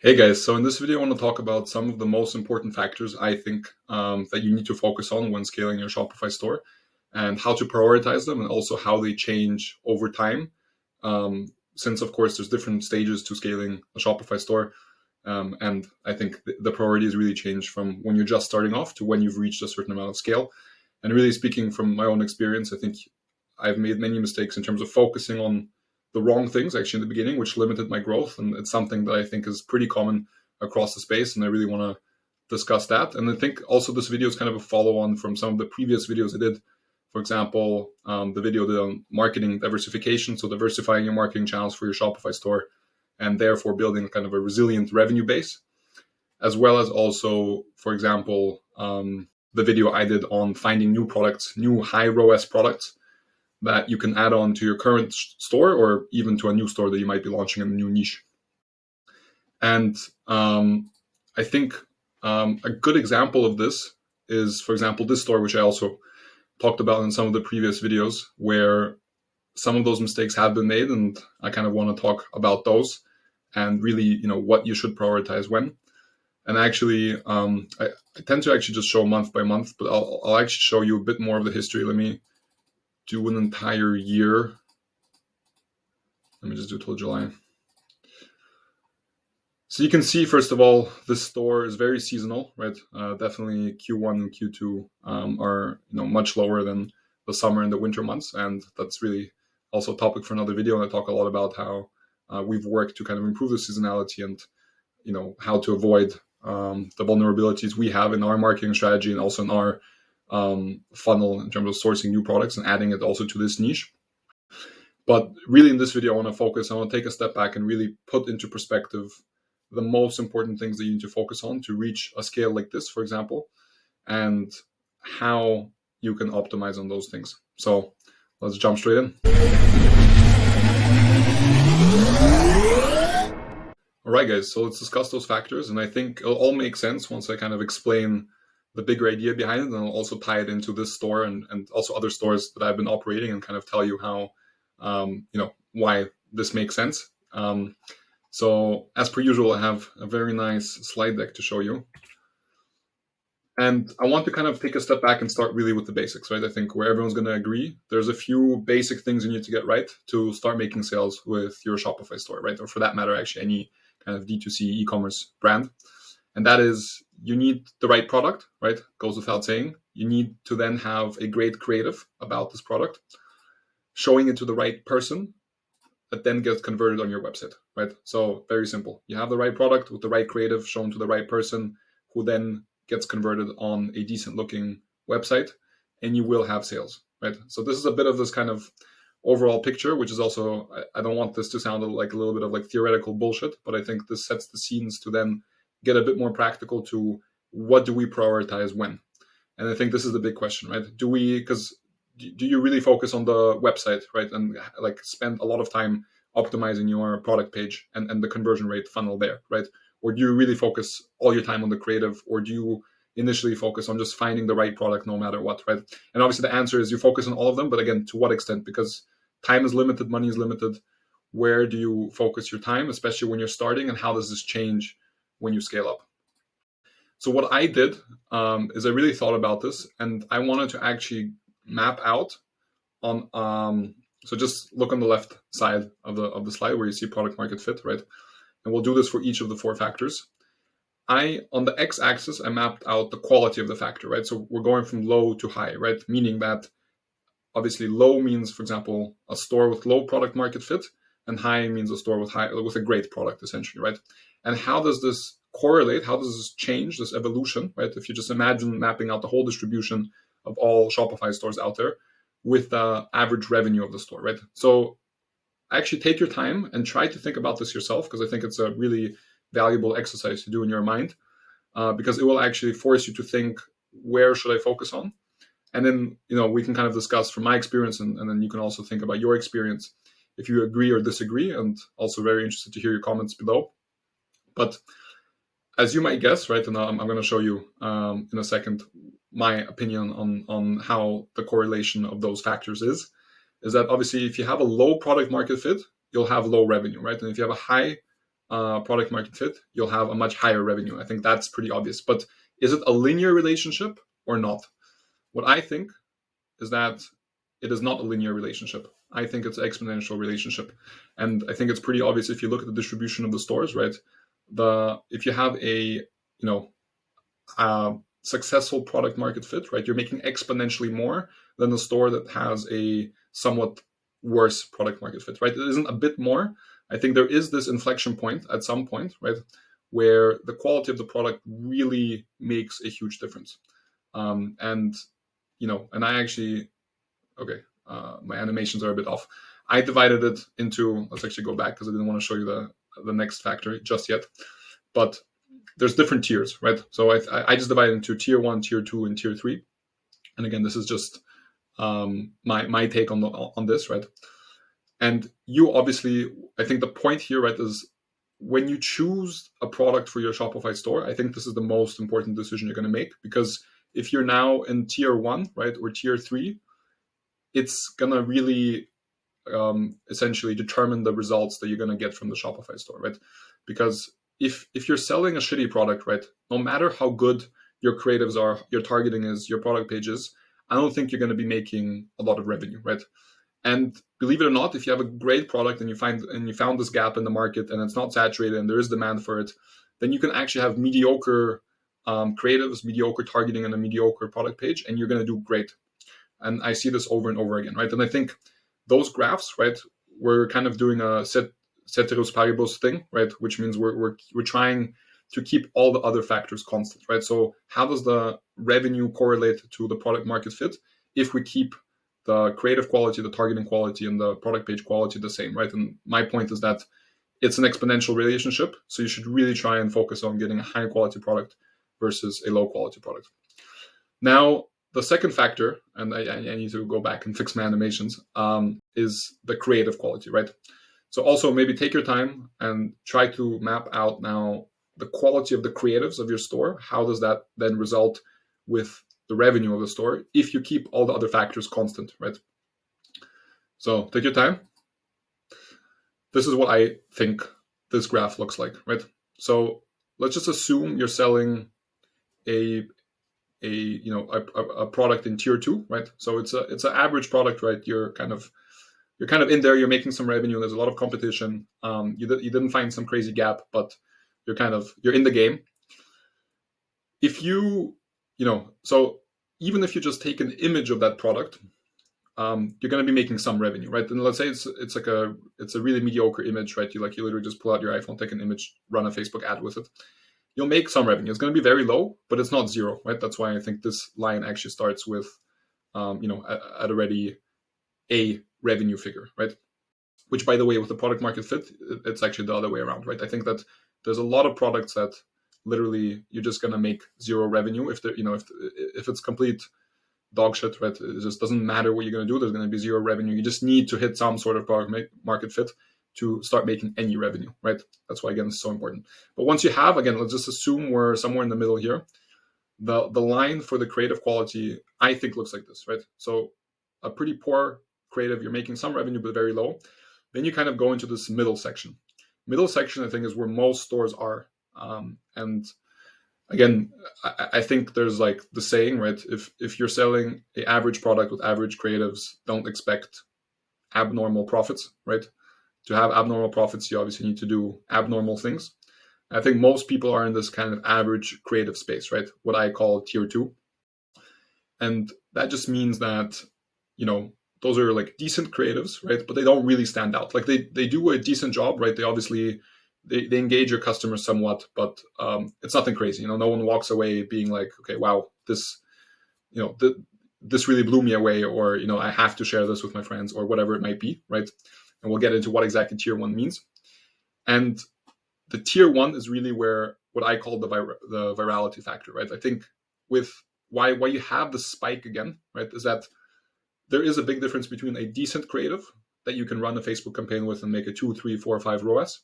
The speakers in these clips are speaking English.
Hey guys, so in this video I want to talk about some of the most important factors I think that you need to focus on when scaling your Shopify store and how to prioritize them and also how they change over time. Since of course there's different stages to scaling a Shopify store, and I think the priorities really change from when you're just starting off to when you've reached a certain amount of scale. And really speaking from my own experience, I think I've made many mistakes in terms of focusing on the wrong things actually in the beginning, which limited my growth. And it's something that I think is pretty common across the space. And I really want to discuss that. And I think also this video is kind of a follow on from some of the previous videos I did. For example, the video on marketing diversification. So diversifying your marketing channels for your Shopify store and therefore building kind of a resilient revenue base, as well as also, for example, the video I did on finding new products, new high ROAS products that you can add on to your current store or even to a new store that you might be launching in a new niche. And I think a good example of this is, for example, this store, which I also talked about in some of the previous videos, where some of those mistakes have been made, and I kind of want to talk about those and really, what you should prioritize when. And actually, I tend to actually just show month by month, but I'll actually show you a bit more of the history. Let me do an entire year. Let me just do it till July. So you can see, first of all, this store is very seasonal, right? Definitely Q1 and Q2 are much lower than the summer and the winter months, and that's really also a topic for another video. And I talk a lot about how we've worked to kind of improve the seasonality and how to avoid the vulnerabilities we have in our marketing strategy and also in our funnel in terms of sourcing new products and adding it also to this niche. But really in this video, I want to take a step back and really put into perspective the most important things that you need to focus on to reach a scale like this, for example, and how you can optimize on those things. So let's jump straight in. All right, guys, so let's discuss those factors. And I think it'll all make sense once I kind of explain the bigger idea behind it. And I'll also tie it into this store and also other stores that I've been operating and kind of tell you how, why this makes sense. So as per usual, I have a very nice slide deck to show you. And I want to kind of take a step back and start really with the basics, right? I think where everyone's going to agree, there's a few basic things you need to get right to start making sales with your Shopify store, right? Or for that matter, actually any kind of D2C e-commerce brand. And that is, you need the right product, right? Goes without saying. You need to then have a great creative about this product, showing it to the right person that then gets converted on your website, right? So very simple. You have the right product with the right creative shown to the right person who then gets converted on a decent looking website, and you will have sales, right? So this is a bit of this kind of overall picture, which is also, I don't want this to sound like a little bit of like theoretical bullshit, but I think this sets the scenes to then get a bit more practical to what do we prioritize when? And I think this is the big question, right? Do you really focus on the website, right? And like spend a lot of time optimizing your product page and the conversion rate funnel there, right? Or do you really focus all your time on the creative, or do you initially focus on just finding the right product no matter what, right? And obviously the answer is you focus on all of them, but again, to what extent? Because time is limited, money is limited. Where do you focus your time, especially when you're starting, and how does this change when you scale up? So what I did is I really thought about this, and I wanted to actually map out on so just look on the left side of the slide where you see product market fit, right? And we'll do this for each of the four factors. On the x-axis, I mapped out the quality of the factor, right? So we're going from low to high, right? Meaning that obviously low means, for example, a store with low product market fit, and high means a store with a great product, essentially, right? And how does this correlate? How does this change, this evolution, right? If you just imagine mapping out the whole distribution of all Shopify stores out there with the average revenue of the store, right? So actually take your time and try to think about this yourself, because I think it's a really valuable exercise to do in your mind, because it will actually force you to think, where should I focus on? And then, we can kind of discuss from my experience, and then you can also think about your experience if you agree or disagree, and also very interested to hear your comments below. But as you might guess, right, and I'm going to show you in a second my opinion on how the correlation of those factors is that obviously if you have a low product market fit, you'll have low revenue, right? And if you have a high product market fit, you'll have a much higher revenue. I think that's pretty obvious. But is it a linear relationship or not? What I think is that it is not a linear relationship. I think it's an exponential relationship. And I think it's pretty obvious if you look at the distribution of the stores, right? If you have a, successful product market fit, right? You're making exponentially more than the store that has a somewhat worse product market fit, right? It isn't a bit more. I think there is this inflection point at some point, right? Where the quality of the product really makes a huge difference. And I actually, okay, my animations are a bit off. I divided it into, let's actually go back because I didn't want to show you the next factor just yet. But there's different tiers, right? So I just divided into tier 1, tier 2, and tier 3. And again, this is just my take on this, right? And you obviously, I think the point here, right, is when you choose a product for your Shopify store, I think this is the most important decision you're going to make, because if you're now in tier 1, right, or tier 3, it's going to really essentially determine the results that you're going to get from the Shopify store, right? Because if you're selling a shitty product, right, no matter how good your creatives are, your targeting is, your product pages, I don't think you're going to be making a lot of revenue, right? And believe it or not, if you have a great product and you found this gap in the market and it's not saturated and there is demand for it, then you can actually have mediocre creatives, mediocre targeting, and a mediocre product page, and you're going to do great. And I see this over and over again, right? And I think those graphs, right, we're kind of doing a ceteris paribus thing, right, which means we're trying to keep all the other factors constant, right? So how does the revenue correlate to the product market fit if we keep the creative quality, the targeting quality, and the product page quality the same, right? And my point is that it's an exponential relationship, so you should really try and focus on getting a high quality product versus a low quality product. Now, the second factor, and I need to go back and fix my animations, is the creative quality, right? So also maybe take your time and try to map out now the quality of the creatives of your store. How does that then result with the revenue of the store if you keep all the other factors constant, right? So take your time. This is what I think this graph looks like, right? So let's just assume you're selling a product in tier 2, right? So it's an average product, right? You're kind of in there. You're making some revenue. There's a lot of competition. You didn't find some crazy gap, but you're in the game. If so even if you just take an image of that product, you're going to be making some revenue, right? And let's say it's a really mediocre image, right? You literally just pull out your iPhone, take an image, run a Facebook ad with it. You'll make some revenue. It's going to be very low, but it's not zero, right? That's why I think this line actually starts with, at already a revenue figure, right? Which, by the way, with the product market fit, it's actually the other way around, right? I think that there's a lot of products that literally you're just going to make zero revenue if it's complete dog shit, right? It just doesn't matter what you're going to do. There's going to be zero revenue. You just need to hit some sort of product market fit to start making any revenue, right? That's why, again, it's so important. But once you have, again, let's just assume we're somewhere in the middle here. The line for the creative quality, I think, looks like this, right? So a pretty poor creative, you're making some revenue, but very low. Then you kind of go into this middle section. Middle section, I think, is where most stores are. And again, I think there's like the saying, right? If you're selling an average product with average creatives, don't expect abnormal profits, right? To have abnormal profits, you obviously need to do abnormal things. I think most people are in this kind of average creative space, right? What I call tier 2. And that just means that, those are like decent creatives, right? But they don't really stand out. Like they do a decent job, right? They obviously, they engage your customers somewhat, but it's nothing crazy. No one walks away being like, okay, wow, this really blew me away, or, I have to share this with my friends, or whatever it might be, right? And we'll get into what exactly tier 1 means. And the tier 1 is really where what I call the virality factor, right? I think with why you have the spike again, right, is that there is a big difference between a decent creative that you can run a Facebook campaign with and make a 2, 3, 4, 5 ROAS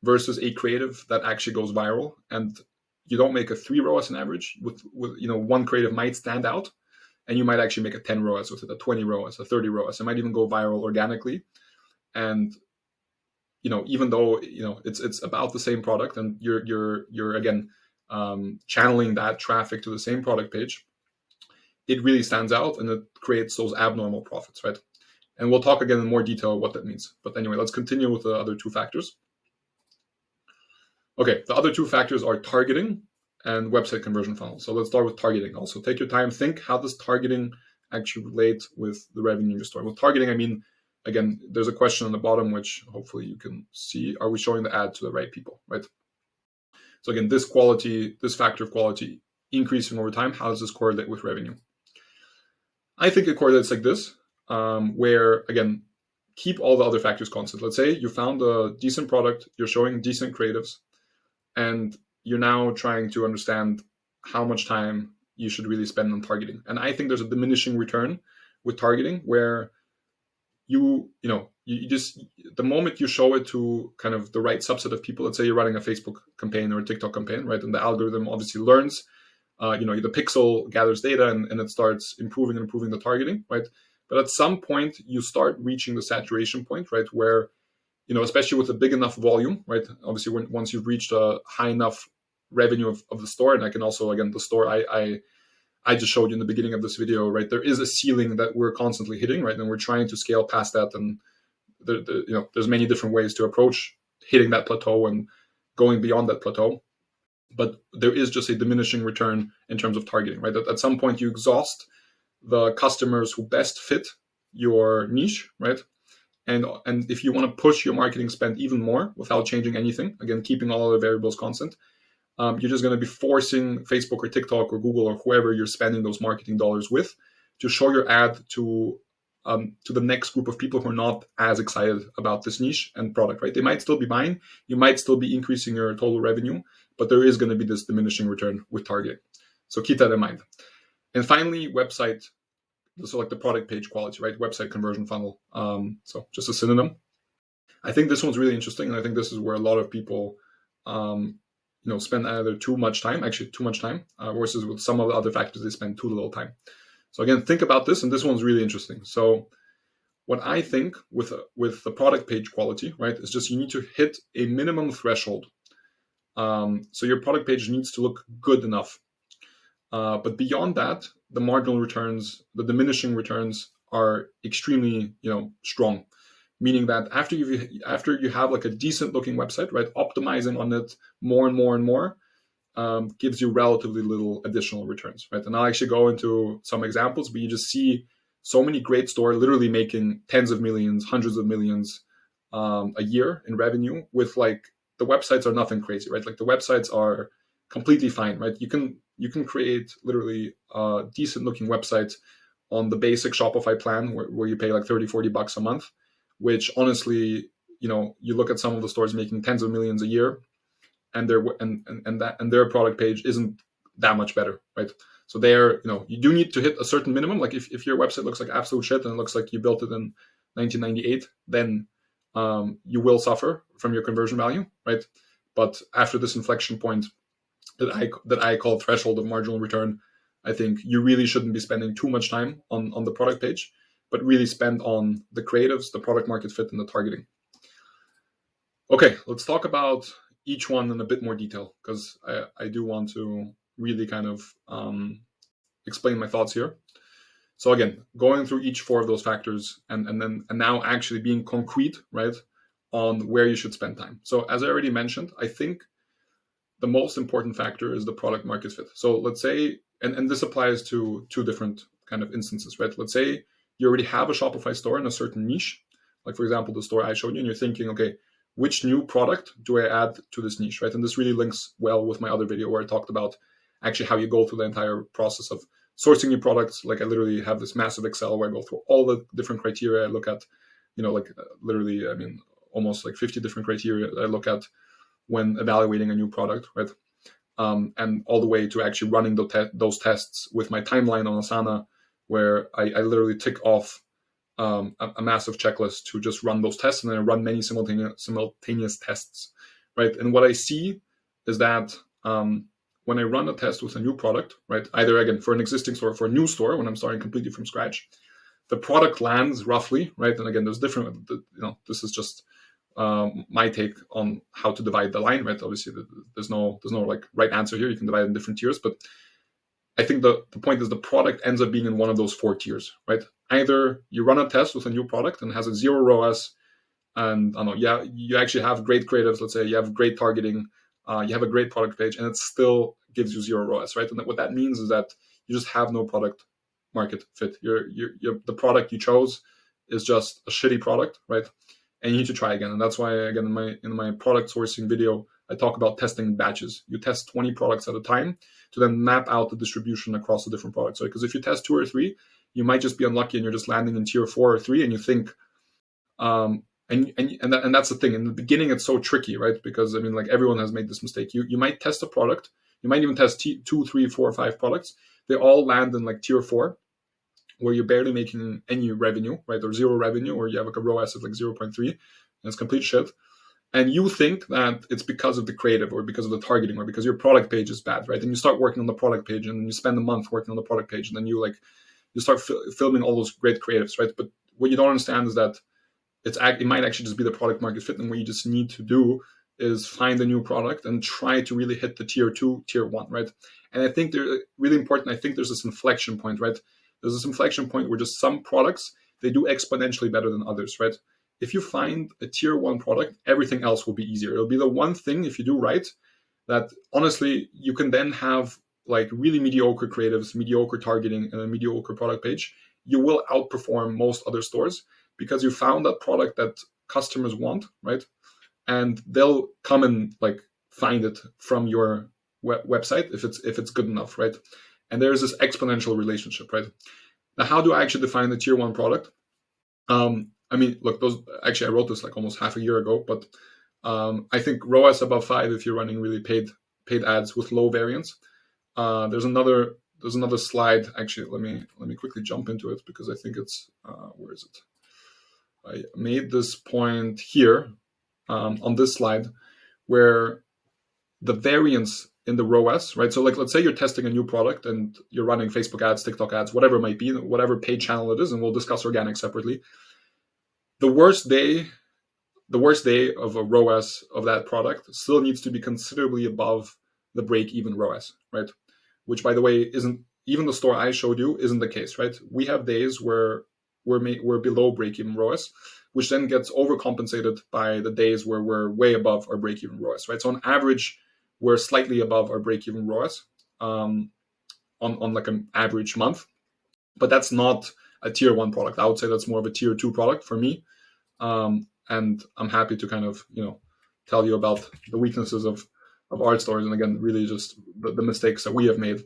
versus a creative that actually goes viral, and you don't make a 3 ROAS on average. With one creative might stand out, and you might actually make a 10 ROAS with it, a 20 ROAS, a 30 ROAS. It might even go viral organically. And even though it's about the same product, and you're again channeling that traffic to the same product page, it really stands out and it creates those abnormal profits, right? And we'll talk again in more detail what that means. But anyway, let's continue with the other two factors. Okay, the other two factors are targeting and website conversion funnel. So let's start with targeting. Also, take your time, think, how does targeting actually relate with the revenue in your store? With targeting, I mean, again, there's a question on the bottom, which hopefully you can see. Are we showing the ad to the right people, right? So again, this factor of quality increasing over time, how does this correlate with revenue? I think it correlates like this, where, again, keep all the other factors constant. Let's say you found a decent product, you're showing decent creatives, and you're now trying to understand how much time you should really spend on targeting. And I think there's a diminishing return with targeting, where you just, the moment you show it to kind of the right subset of people, let's say you're running a Facebook campaign or a TikTok campaign, right? And the algorithm obviously learns, the pixel gathers data and it starts improving the targeting, right? But at some point you start reaching the saturation point, right? Where, especially with a big enough volume, right? Obviously, once you've reached a high enough revenue of the store, and I can also, again, the store I just showed you in the beginning of this video, right? There is a ceiling that we're constantly hitting, right? And we're trying to scale past that. And there's many different ways to approach hitting that plateau and going beyond that plateau. But there is just a diminishing return in terms of targeting, right? At some point, you exhaust the customers who best fit your niche, right? And if you want to push your marketing spend even more without changing anything, again, keeping all other variables constant, you're just going to be forcing Facebook or TikTok or Google or whoever you're spending those marketing dollars with to show your ad to the next group of people who are not as excited about this niche and product, right? They might still be buying, you might still be increasing your total revenue, but there is going to be this diminishing return with targeting. So keep that in mind. And finally, website, so like the product page quality, right? Website conversion funnel. So just a synonym. I think this one's really interesting, and I think this is where a lot of people spend either too much time versus with some of the other factors they spend too little time. So again, think about this, and this one's really interesting. So what I think with the product page quality, right, is just you need to hit a minimum threshold. So your product page needs to look good enough. But beyond that, the marginal returns, the diminishing returns are extremely, strong. Meaning that after you have like a decent looking website, right, optimizing on it more and more and more gives you relatively little additional returns, right? And I'll actually go into some examples, but you just see so many great stores literally making tens of millions, hundreds of millions a year in revenue with like the websites are nothing crazy, right? Like the websites are completely fine, right? You can create literally decent looking websites on the basic Shopify plan where you pay like $30-$40 a month, which honestly, you look at some of the stores making tens of millions a year, and their product page isn't that much better, right? So you do need to hit a certain minimum. Like if your website looks like absolute shit and it looks like you built it in 1998, then you will suffer from your conversion value, right? But after this inflection point that I call threshold of marginal return, I think you really shouldn't be spending too much time on the product page, but really spend on the creatives, the product market fit, and the targeting. Okay, let's talk about each one in a bit more detail, because I do want to really kind of explain my thoughts here. So again, going through each four of those factors and now actually being concrete, right, on where you should spend time. So as I already mentioned, I think the most important factor is the product market fit. So let's say, and this applies to two different kind of instances, right? Let's say you already have a Shopify store in a certain niche, like for example, the store I showed you, and you're thinking, okay, which new product do I add to this niche, right? And this really links well with my other video where I talked about actually how you go through the entire process of sourcing new products. Like I literally have this massive Excel where I go through all the different criteria I look at, literally, I mean, almost like 50 different criteria that I look at when evaluating a new product, right? And all the way to actually running those tests with my timeline on Asana, where I literally tick off a massive checklist to just run those tests, and then I run many simultaneous tests, right? And what I see is that when I run a test with a new product, right, either again for an existing store or for a new store, when I'm starting completely from scratch, the product lands roughly, right? And again, there's different, this is just my take on how to divide the line, right? Obviously, there's no like right answer here. You can divide it in different tiers, but I think the point is the product ends up being in one of those 4 tiers, right? Either you run a test with a new product and has a 0 ROAS, and I don't know, yeah, you actually have great creatives. Let's say you have great targeting, you have a great product page, and it still gives you 0 ROAS, right? And what that means is that you just have no product market fit. The product you chose is just a shitty product, right? And you need to try again. And that's why, again, in my product sourcing video, I talk about testing batches. You test 20 products at a time to then map out the distribution across the different products. Because if you test 2 or 3, you might just be unlucky and you're just landing in tier 4 or 3, and you think, and that's the thing. In the beginning, it's so tricky, right? Because I mean, like, everyone has made this mistake. You might test a product, you might even test 2, 3, 4, 5 products. They all land in like tier 4, where you're barely making any revenue, right? Or 0 revenue, or you have like a ROAS of like 0.3, and it's complete shit. And you think that it's because of the creative, or because of the targeting, or because your product page is bad, right? And you start working on the product page, and you spend a month working on the product page, and then you start filming all those great creatives, right? But what you don't understand is that it might actually just be the product market fit, and what you just need to do is find a new product and try to really hit the tier 2, tier 1, right? And I think they're really important. I think there's this inflection point, right? There's this inflection point where just some products, they do exponentially better than others, right? If you find a tier 1 product, everything else will be easier. It'll be the one thing, if you do right, that honestly, you can then have like really mediocre creatives, mediocre targeting, and a mediocre product page. You will outperform most other stores because you found that product that customers want, right? And they'll come and like find it from your website if it's good enough, right? And there's this exponential relationship, right? Now, how do I actually define the tier 1 product? I mean, look, I wrote this like almost half a year ago, but I think ROAS above 5 if you're running really paid ads with low variance. There's another slide. Actually, let me quickly jump into it, because I think it's where is it? I made this point here on this slide, where the variance in the ROAS, right? So like, let's say you're testing a new product and you're running Facebook ads, TikTok ads, whatever it might be, whatever paid channel it is, and we'll discuss organic separately. The worst day of a ROAS of that product still needs to be considerably above the break-even ROAS, right? Which, by the way, isn't even the store I showed you isn't the case, right? We have days where we're below break-even ROAS, which then gets overcompensated by the days where we're way above our break-even ROAS, right? So on average, we're slightly above our break-even ROAS on like an average month, but that's not a tier 1 product. I would say that's more of a tier 2 product for me. And I'm happy to kind of, tell you about the weaknesses of art stores, and again, really just the mistakes that we have made.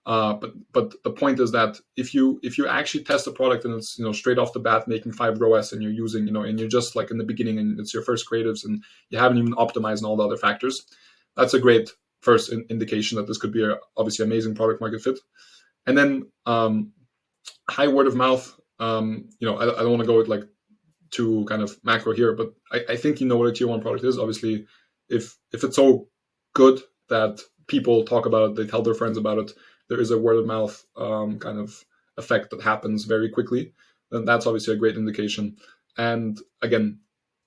But the point is that if you actually test a product and it's straight off the bat making 5 ROAS, and you're using and you're just like in the beginning and it's your first creatives and you haven't even optimized on all the other factors, that's a great first indication that this could be obviously amazing product market fit. And then high word of mouth. I don't want to go with like too kind of macro here, but I think what a tier 1 product is. Obviously, if it's so good that people talk about it, they tell their friends about it, there is a word of mouth kind of effect that happens very quickly, then that's obviously a great indication. And again,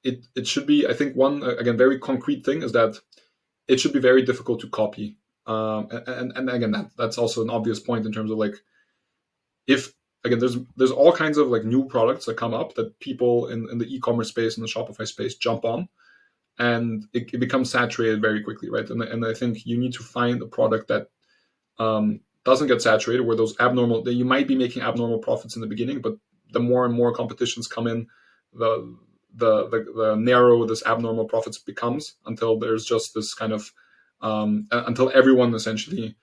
it should be, I think, one again very concrete thing is that it should be very difficult to copy. And again, that's also an obvious point in terms of like, if again, there's all kinds of like new products that come up that people in the e-commerce space and the Shopify space jump on, and it becomes saturated very quickly, right? And I think you need to find a product that doesn't get saturated, where that you might be making abnormal profits in the beginning, but the more and more competitions come in, the narrower this abnormal profits becomes, until there's just this kind of until everyone essentially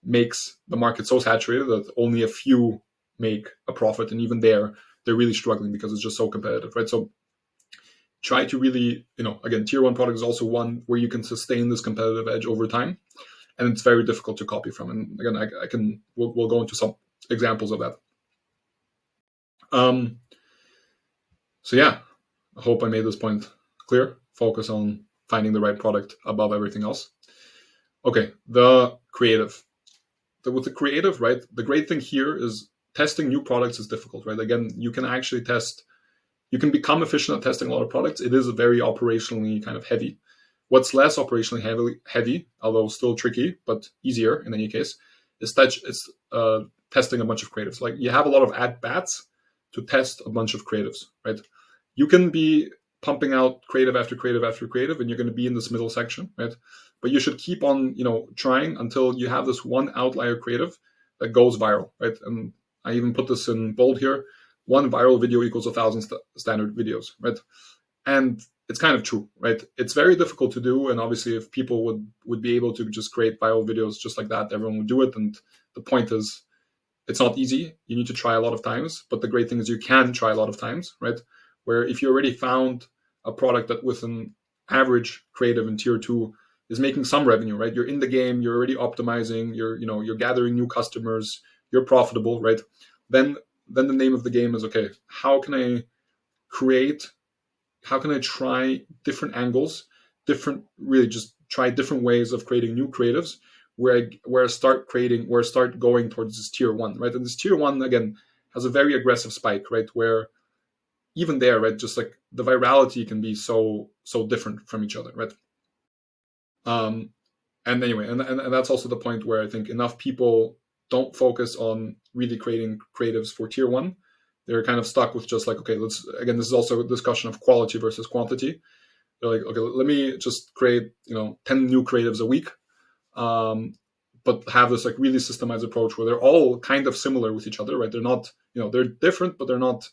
makes the market so saturated that only a few make a profit, and even they're really struggling because it's just so competitive, right? So try to really, again, tier 1 product is also one where you can sustain this competitive edge over time, and it's very difficult to copy from. And again, we'll go into some examples of that. So yeah, I hope I made this point clear. Focus on finding the right product above everything else. Okay, the creative. With the creative, right, the great thing here is testing new products is difficult, right? Again, you can actually test you can become efficient at testing a lot of products. It is very operationally kind of heavy. What's less operationally heavy, although still tricky, but easier in any case, is testing a bunch of creatives. Like, you have a lot of at bats to test a bunch of creatives, right? You can be pumping out creative after creative after creative, and you're going to be in this middle section, right? But you should keep on, trying until you have this one outlier creative that goes viral, right? And I even put this in bold here: one viral video equals 1,000 standard videos, right? And it's kind of true, right? It's very difficult to do, and obviously, if people would be able to just create viral videos just like that, everyone would do it. And the point is, it's not easy. You need to try a lot of times, but the great thing is you can try a lot of times, right? Where if you already found a product that with an average creative in tier 2 is making some revenue, right? You're in the game, you're already optimizing, you're gathering new customers, you're profitable, right? Then the name of the game is, okay, how can I try different angles, really just try different ways of creating new creatives where I start going towards this tier 1, right? And this tier 1, again, has a very aggressive spike, right? Where even there, right, just like the virality can be so different from each other, right? And anyway, and that's also the point where I think enough people don't focus on really creating creatives for tier 1. They're kind of stuck with just like, okay, this is also a discussion of quality versus quantity. They're like, okay, let me just create 10 new creatives a week, but have this like really systemized approach where they're all kind of similar with each other, right? They're not, they're different, but they're not,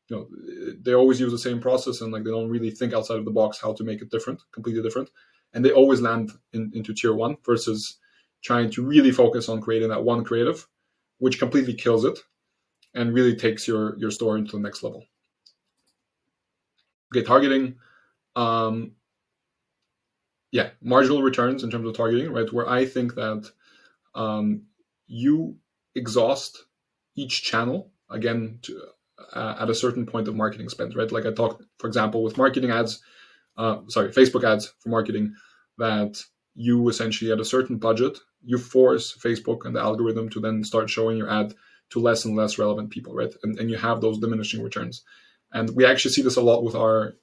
they always use the same process, and like they don't really think outside of the box how to make it different, completely different. And they always land into tier 1 versus trying to really focus on creating that one creative, which completely kills it and really takes your store into the next level. Okay, targeting. Marginal returns in terms of targeting, right? Where I think that you exhaust each channel again at a certain point of marketing spend, right? Like I talked, for example, with marketing ads, Facebook ads for marketing, that you essentially at a certain budget, you force Facebook and the algorithm to then start showing your ad to less and less relevant people, right? And you have those diminishing returns. And we actually see this a lot with our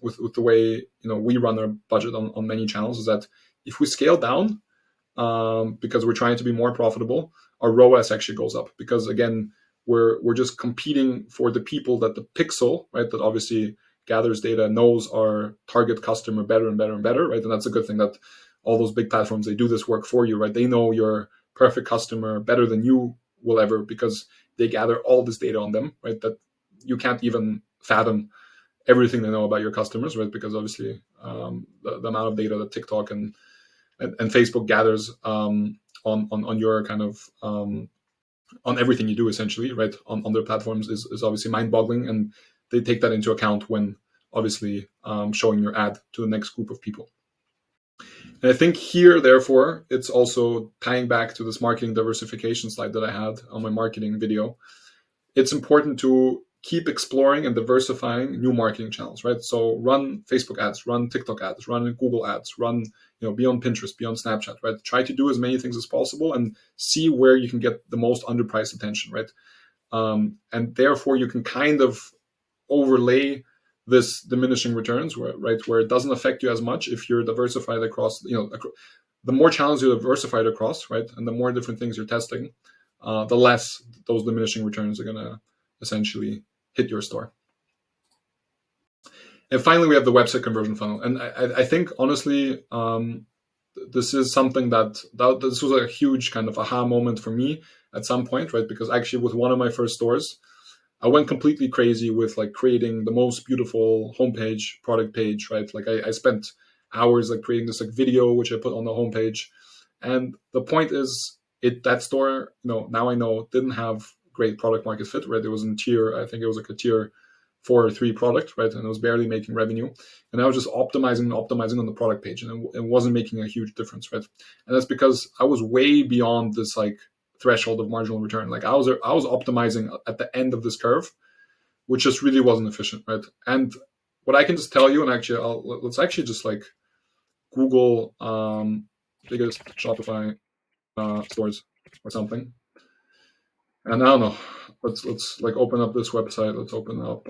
with the way we run our budget on many channels, is that if we scale down because we're trying to be more profitable, our ROAS actually goes up, because again, we're just competing for the people that the pixel, right, that obviously gathers data, knows our target customer better and better and better, right? And that's a good thing that all those big platforms, they do this work for you, right? They know your perfect customer better than you will ever, because they gather all this data on them, right? That you can't even fathom everything they know about your customers, right? Because obviously the amount of data that TikTok and Facebook gathers on your kind of on everything you do essentially, right, on their platforms is obviously mind-boggling, and they take that into account when obviously showing your ad to the next group of people. And I think here, therefore, it's also tying back to this marketing diversification slide that I had on my marketing video. It's important to keep exploring and diversifying new marketing channels, right? So run Facebook ads, run TikTok ads, run Google ads, run, be on Pinterest, be on Snapchat, right? Try to do as many things as possible and see where you can get the most underpriced attention, right? And therefore you can kind of overlay this diminishing returns, where it doesn't affect you as much if you're diversified across, the more channels you're diversified across, right? And the more different things you're testing, the less those diminishing returns are going to essentially hit your store. And finally, we have the website conversion funnel. And I think, honestly, this is something that this was a huge kind of aha moment for me at some point, right? Because actually with one of my first stores, I went completely crazy with like creating the most beautiful homepage, product page, right? Like I spent hours like creating this like video, which I put on the homepage. And the point is, that store, now I know, didn't have great product market fit, right? It was in I think it was like a tier 4 or 3 product, right? And it was barely making revenue. And I was just optimizing on the product page, and it wasn't making a huge difference, right? And that's because I was way beyond this like threshold of marginal return. Like I was optimizing at the end of this curve, which just really wasn't efficient, right? And what I can just tell you, and actually let's actually just like Google biggest Shopify stores or something. And I don't know, let's like open up this website. Let's open up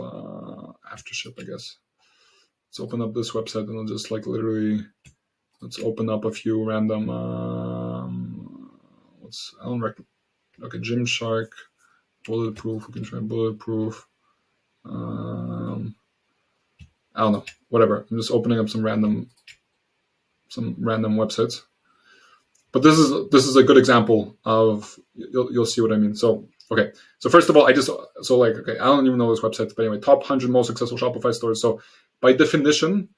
after ship, I guess. Let's open up this website and I'll just like literally, let's open up a few random, okay, Gymshark, Bulletproof, we can try Bulletproof. I don't know, whatever. I'm just opening up some random websites. But this is a good example of, you'll see what I mean. So, okay. So first of all, I don't even know this website, but anyway, top 100 most successful Shopify stores. So by definition,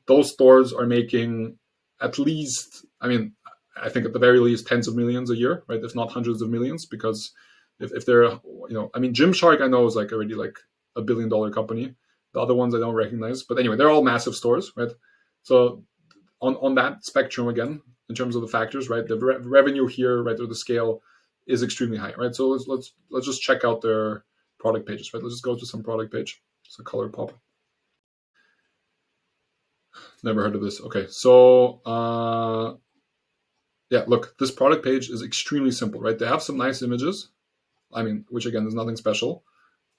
those stores are making at least, I mean, I think at the very least tens of millions a year, right? If not hundreds of millions, because if they're, I mean, Gymshark I know is like already like $1 billion company. The other ones I don't recognize, but anyway, they're all massive stores, right? So on that spectrum again, in terms of the factors, right, the revenue here, right, or the scale is extremely high, right? So let's just check out their product pages, right? Let's just go to some product page. It's a color pop. Never heard of this. Okay, so yeah, look, this product page is extremely simple, right? They have some nice images, I mean, which again is nothing special,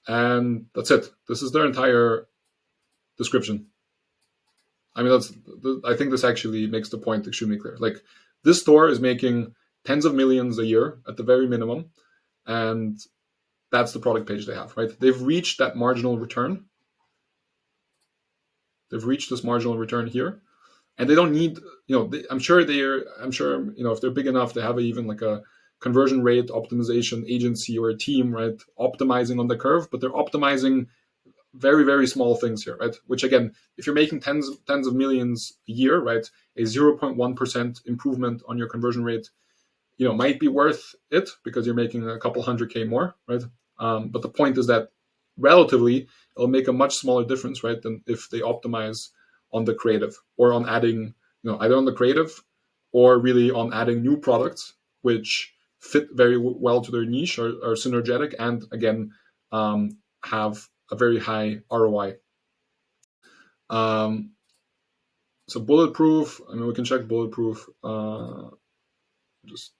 and that's it. This is their entire description. I mean, I think this actually makes the point extremely clear. Like, this store is making tens of millions a year at the very minimum, and that's the product page they have, right? They've reached that marginal return. They've reached this marginal return here, and they don't need, I'm sure, if they're big enough, they have even like a conversion rate optimization agency or a team, right, optimizing on the curve, but they're optimizing very, very small things here, right? Which again, if you're making tens of millions a year, right, a 0.1% improvement on your conversion rate, might be worth it because you're making a couple 100K more, right? But the point is that relatively, it'll make a much smaller difference, right, than if they optimize on the creative or on adding, either on the creative or really on adding new products which fit very well to their niche, or are synergetic, and again, have a very high ROI. So Bulletproof, I mean, we can check Bulletproof, just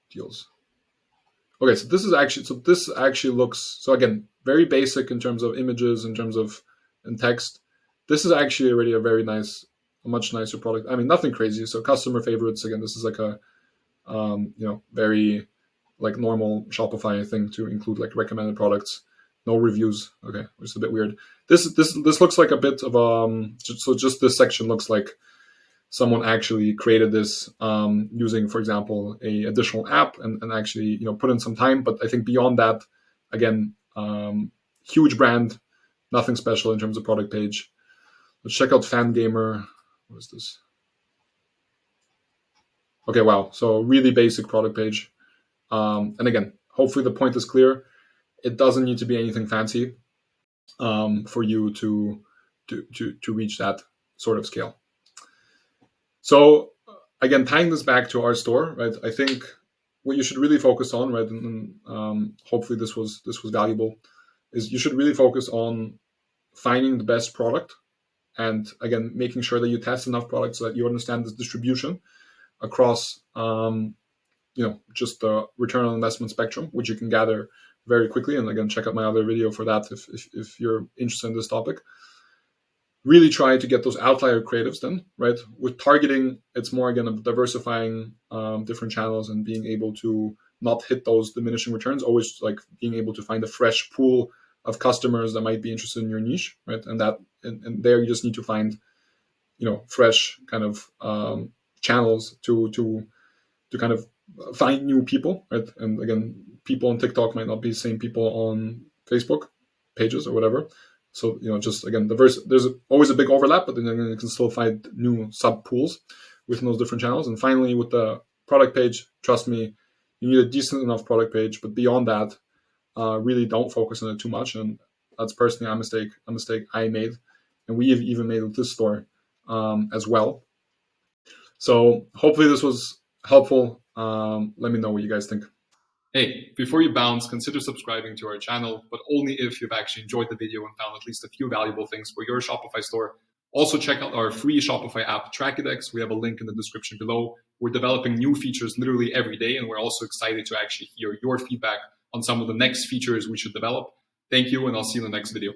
deals. Okay, so this actually looks, so again, very basic in terms of images, in terms of and text. This is actually already a much nicer product. I mean, nothing crazy. So customer favorites, again, this is like a, very like normal Shopify thing to include like recommended products. No reviews. Okay, which is a bit weird. This looks like a bit of so just this section looks like someone actually created this using, for example, a additional app and actually put in some time. But I think beyond that, again, huge brand, nothing special in terms of product page. Let's check out Fangamer. What is this? Okay, wow. So really basic product page. And again, hopefully the point is clear. It doesn't need to be anything fancy for you to reach that sort of scale. So again, tying this back to our store, right? I think what you should really focus on, right, and hopefully this was valuable, is you should really focus on finding the best product, and again, making sure that you test enough products so that you understand the distribution across, just the return on investment spectrum, which you can gather very quickly. And again, check out my other video for that if you're interested in this topic. Really try to get those outlier creatives then, right? With targeting, it's more, again, of diversifying different channels and being able to not hit those diminishing returns, always like being able to find a fresh pool of customers that might be interested in your niche, right? And there you just need to find, fresh kind of channels to kind of find new people, right? And again, people on TikTok might not be the same people on Facebook pages or whatever. So, just again, there's always a big overlap, but then you can still find new sub pools within those different channels. And finally, with the product page, trust me, you need a decent enough product page. But beyond that, really don't focus on it too much. And that's personally a mistake I made. And we have even made with this store as well. So hopefully this was helpful. Let me know what you guys think. Hey, before you bounce, consider subscribing to our channel, but only if you've actually enjoyed the video and found at least a few valuable things for your Shopify store. Also, check out our free Shopify app, Trackidex. We have a link in the description below. We're developing new features literally every day, and we're also excited to actually hear your feedback on some of the next features we should develop. Thank you, and I'll see you in the next video.